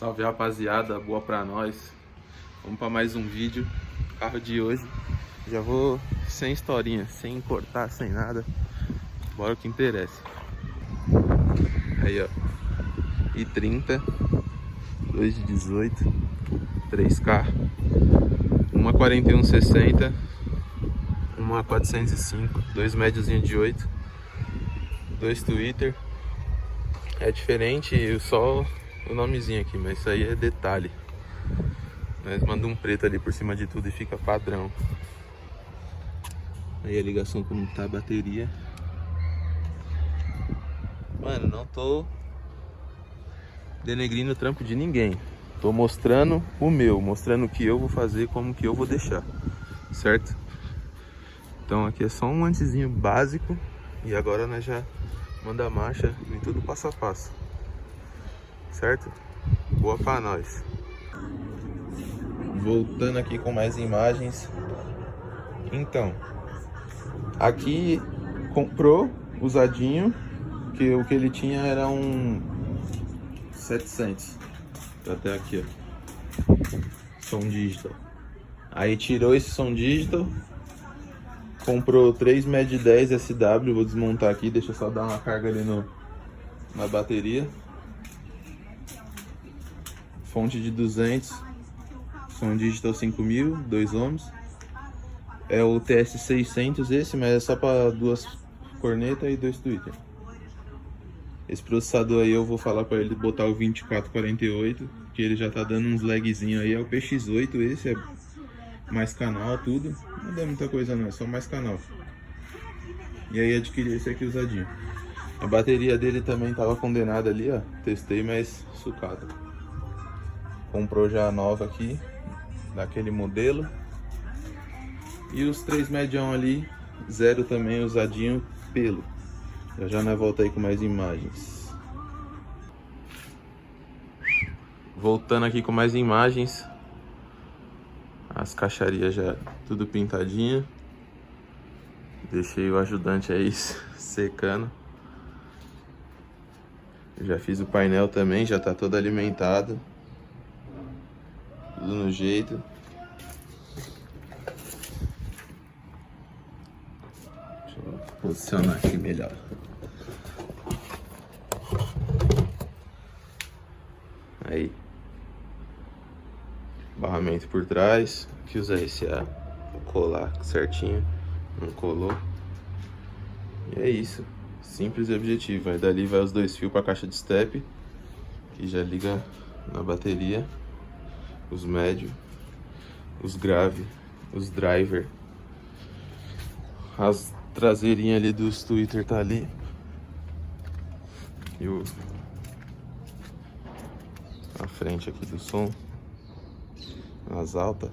Salve, rapaziada, boa pra nós. Vamos pra mais um vídeo. Carro de hoje. Já vou sem historinha, sem cortar, sem nada. Bora o que interessa. Aí, ó. i30 2 de 18 3K, uma 4160, uma 405, dois médiozinho de 8, dois Twitter. É diferente só o nomezinho aqui, mas isso aí é detalhe. Nós mandamos um preto ali por cima de tudo e fica padrão. Aí a ligação, como tá a bateria. Mano, não tô denegrindo o trampo de ninguém. Tô mostrando o meu, mostrando o que eu vou fazer, como que eu vou deixar, certo? Então aqui é só um antezinho básico. E agora nós já manda a marcha em tudo passo a passo, certo? Boa pra nós. Voltando aqui com mais imagens. Então, aqui comprou usadinho, que o que ele tinha era um 700. Até aqui, ó. Som digital. Aí tirou esse som digital. Comprou 3 MED 10 SW. Vou desmontar aqui, deixa eu só dar uma carga ali na bateria. Fonte de 200. Som digital 5000, 2 ohms. É o TS600 esse, mas é só para 2 cornetas e 2 tweeter. Esse processador aí eu vou falar para ele botar o 2448, que ele já tá dando uns lagzinho aí. É o PX8 esse, é mais canal, tudo. Não dá muita coisa não, é só mais canal. E aí adquiri esse aqui usadinho. A bateria dele também tava condenada ali, ó. Testei, mas sucata. Comprou já a nova aqui, daquele modelo. E os 3 medião ali, zero também usadinho, pelo. Já nós volta aí com mais imagens. Voltando aqui com mais imagens. As caixarias já tudo pintadinha. Deixei o ajudante aí secando. Já fiz o painel também, já tá todo alimentado. Tudo no jeito. Deixa eu posicionar aqui melhor. Aí, barramento por trás, aqui os RCA, vou colar certinho, não colou. E é isso, simples e objetivo. Aí dali vai os 2 fios para a caixa de step, que já liga na bateria, os médio, os grave, os driver, as traseirinhas ali dos Twitter tá ali, e a frente aqui do som, as altas.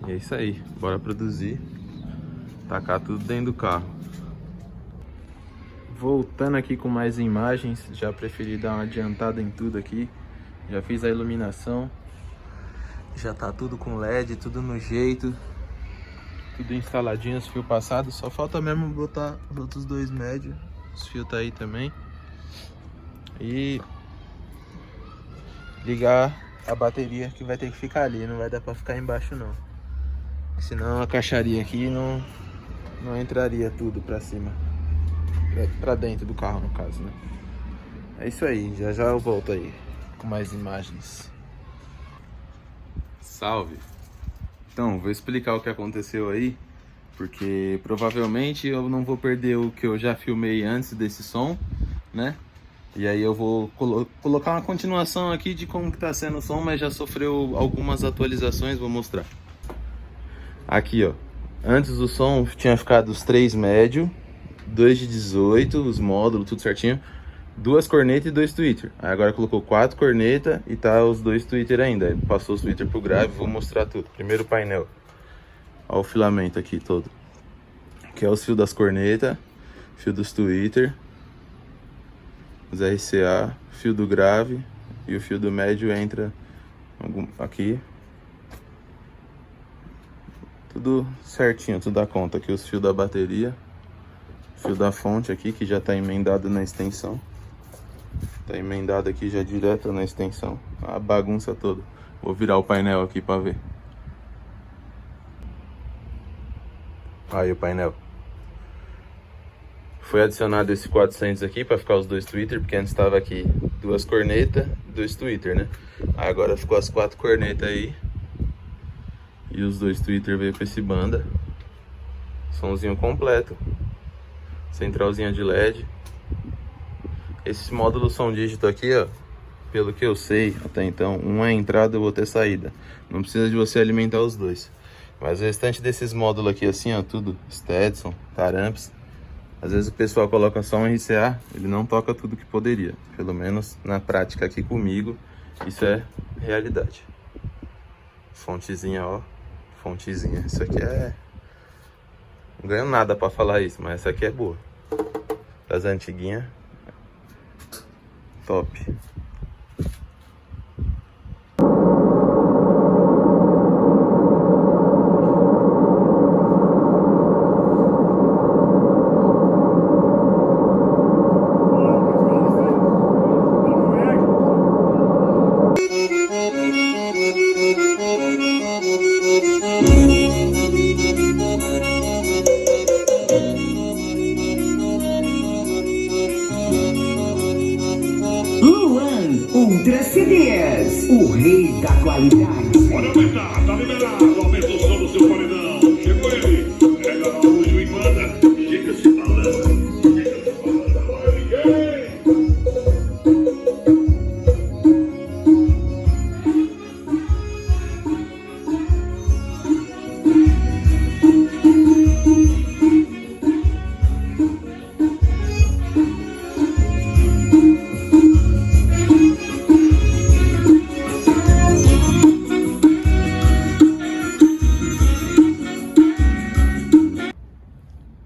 E é isso aí, bora produzir, tacar tudo dentro do carro. Voltando aqui com mais imagens, já preferi dar uma adiantada em tudo aqui. Já fiz a iluminação, já tá tudo com LED, tudo no jeito, tudo instaladinho, os fios passados. Só falta mesmo botar os outros 2 médios, os fios tá aí também. E ligar a bateria, que vai ter que ficar ali, não vai dar pra ficar embaixo não. Senão a caixaria aqui não entraria tudo pra cima, pra dentro do carro no caso, né? É isso aí, já já eu volto aí com mais imagens. Salve! Então, vou explicar o que aconteceu aí, porque provavelmente eu não vou perder o que eu já filmei antes desse som, né? E aí eu vou colocar uma continuação aqui de como que tá sendo o som, mas já sofreu algumas atualizações, vou mostrar. Aqui, ó, antes do som tinha ficado os 3 médio, 2 de 18, os módulos, tudo certinho, 2 cornetas e 2 tweeter. Aí agora colocou 4 cornetas e tá os 2 tweeter ainda. Aí passou os tweeter pro grave, vou mostrar tudo. Primeiro painel, ó o filamento aqui todo, que é os fios das cornetas, fio dos tweeter, os RCA, fio do grave, e o fio do médio entra aqui. Tudo certinho, tudo dá conta. Aqui os fios da bateria, fio da fonte aqui, que já tá emendado na extensão. Tá emendado aqui já direto na extensão. A bagunça toda. Vou virar o painel aqui pra ver. Aí o painel. Foi adicionado esse 400 aqui pra ficar os dois tweeter, porque antes tava aqui 2 cornetas, 2 tweeter, né? Aí agora ficou as 4 cornetas aí. E os 2 tweeter veio pra esse banda. Somzinho completo. Centralzinha de LED. Esse módulo som dígito aqui, ó, pelo que eu sei até então, um é entrada e o outro é saída. Não precisa de você alimentar os dois. Mas o restante desses módulos aqui, assim, ó, tudo Stetson, Taramps. Às vezes o pessoal coloca só um RCA, ele não toca tudo que poderia. Pelo menos na prática aqui comigo, isso é realidade. Fontezinha, ó, fontezinha. Isso aqui é... Não ganho nada pra falar isso, mas essa aqui é boa. Das antiguinhas. Top. Ultra CDs, o rei da qualidade. Pode aumentar, tá liberado. Aumenta o som do seu paredão. Chegou ele. Pega o áudio e manda. Chega se falando. Chega se falando. Agora ninguém.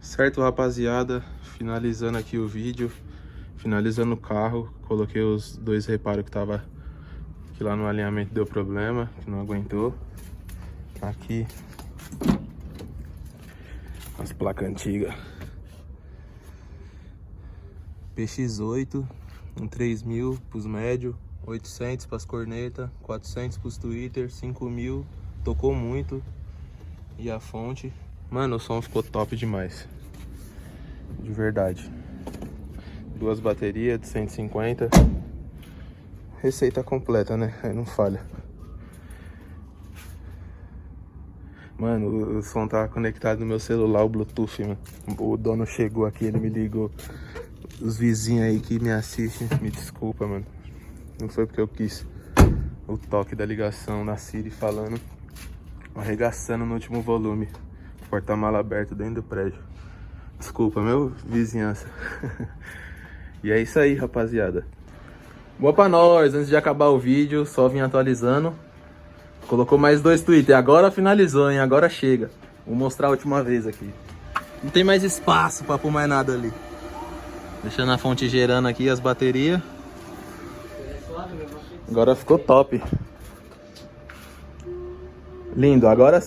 Certo, rapaziada, finalizando aqui o vídeo, finalizando o carro, coloquei os 2 reparos que lá no alinhamento deu problema, que não aguentou. Aqui as placas antigas, PX8, um 3000 pros médios, 800 pras cornetas, 400 pros tweeter, 5000, tocou muito. E a fonte, mano, o som ficou top demais. De verdade. 2 baterias de 150. Receita completa, né? Aí não falha. Mano, o som tava conectado no meu celular, o Bluetooth, mano. O dono chegou aqui, ele me ligou. Os vizinhos aí que me assistem, me desculpa, mano. Não foi porque eu quis. O toque da ligação da Siri falando, arregaçando no último volume. Porta-mala aberto dentro do prédio. Desculpa, meu vizinhança. E é isso aí, rapaziada. Boa pra nós. Antes de acabar o vídeo, só vim atualizando. Colocou mais 2 Twitter. Agora finalizou, hein? Agora chega. Vou mostrar a última vez aqui. Não tem mais espaço pra pôr mais nada ali. Deixando a fonte gerando aqui as baterias. Agora ficou top. Lindo, agora sim.